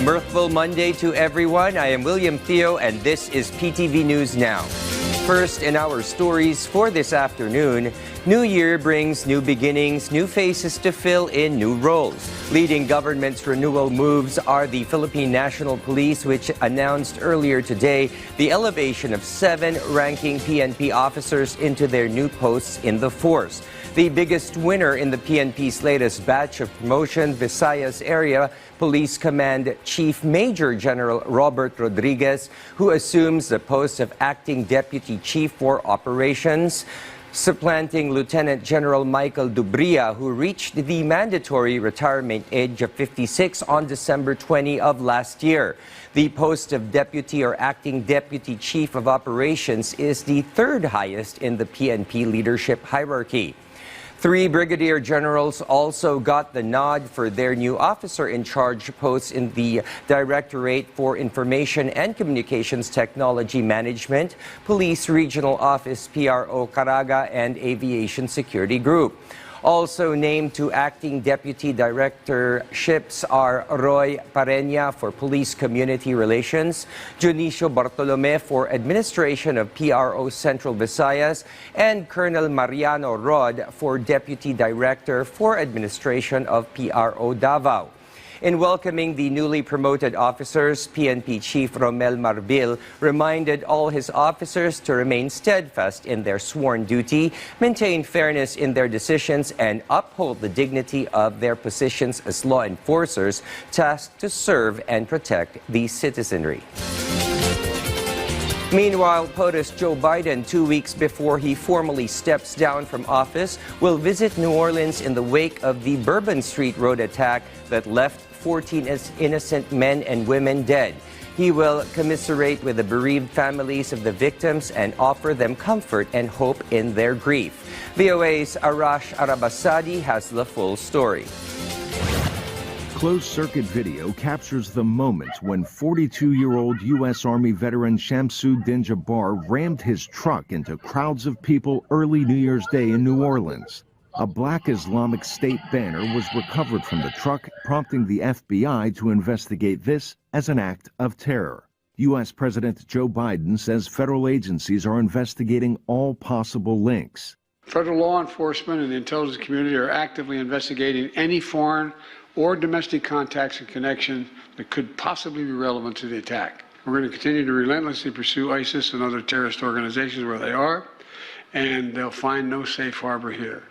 Mirthful Monday to everyone. I am William Theo and this is PTV News Now. First in our stories for this afternoon, New Year brings new beginnings, new faces to fill in new roles. Leading government's renewal moves are the Philippine National Police, which announced earlier today the elevation of 7 ranking PNP officers into their new posts in the force. The biggest winner in the PNP's latest batch of promotion, Visayas Area Police Command Chief Major General Robert Rodriguez, who assumes the post of Acting Deputy Chief for Operations, supplanting Lieutenant General Michael Dubria, who reached the mandatory retirement age of 56 on December 20 of last year. The post of Deputy or Acting Deputy Chief of Operations is the third highest in the PNP leadership hierarchy. 3 brigadier generals also got the nod for their new officer-in-charge posts in the Directorate for Information and Communications Technology Management, Police Regional Office PRO Caraga, and Aviation Security Group. Also named to acting deputy directorships are Roy Parenya for Police Community Relations, Junicio Bartolome for Administration of PRO Central Visayas, and Colonel Mariano Rod for Deputy Director for Administration of PRO Davao. In welcoming the newly promoted officers, PNP Chief Romel Marbil reminded all his officers to remain steadfast in their sworn duty, maintain fairness in their decisions, and uphold the dignity of their positions as law enforcers tasked to serve and protect the citizenry. Meanwhile, Potus Joe Biden, 2 weeks before he formally steps down from office, will visit New Orleans in the wake of the Bourbon Street Road attack that left 14 innocent men and women dead. He will commiserate with the bereaved families of the victims and offer them comfort and hope in their grief. VOA's Arash Arabasadi has the full story. Closed-circuit video captures the moment when 42-year-old U.S. Army veteran Shamsuddin Jabbar rammed his truck into crowds of people early New Year's Day in New Orleans. A black Islamic State banner was recovered from the truck, prompting the FBI to investigate this as an act of terror. U.S. President Joe Biden says federal agencies are investigating all possible links. Federal law enforcement and the intelligence community are actively investigating any foreign or domestic contacts and connections that could possibly be relevant to the attack. We're going to continue to relentlessly pursue ISIS and other terrorist organizations where they are, and they'll find no safe harbor here.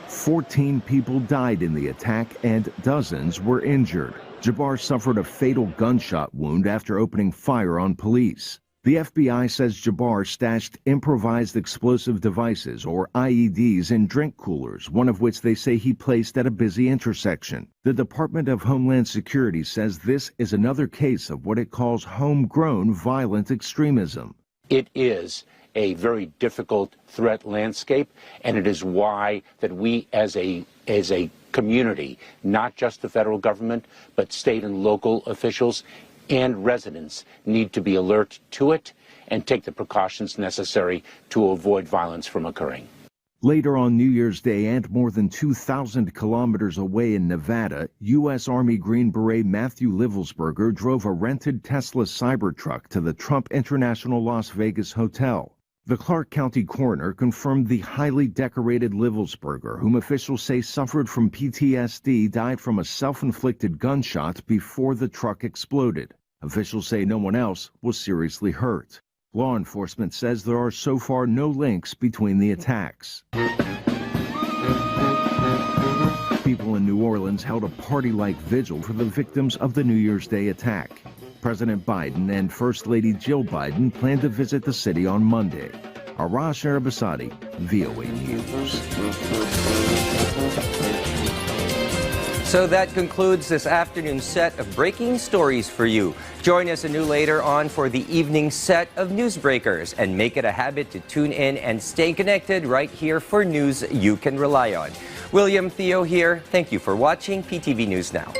14 people died in the attack and dozens were injured. Jabbar suffered a fatal gunshot wound after opening fire on police. The FBI says Jabbar stashed improvised explosive devices, or IEDs, in drink coolers, one of which they say he placed at a busy intersection. The Department of Homeland Security says this is another case of what it calls homegrown violent extremism. It is a very difficult threat landscape, and it is why that we as a community, not just the federal government, but state and local officials and residents need to be alert to it and take the precautions necessary to avoid violence from occurring. Later on New Year's Day and more than 2,000 kilometers away in Nevada, U.S. Army Green Beret Matthew Livelsberger drove a rented Tesla Cybertruck to the Trump International Las Vegas Hotel. The Clark County coroner confirmed the highly decorated Livelsberger, whom officials say suffered from PTSD, died from a self-inflicted gunshot before the truck exploded. Officials say no one else was seriously hurt. Law enforcement says there are so far no links between the attacks. People in New Orleans held a party-like vigil for the victims of the New Year's Day attack. President Biden and First Lady Jill Biden plan to visit the city on Monday. Arash Arabasadi, VOA News. So that concludes this afternoon's set of breaking stories for you. Join us anew later on for the evening set of Newsbreakers, and make it a habit to tune in and stay connected right here for news you can rely on. William Theo here. Thank you for watching PTV News Now.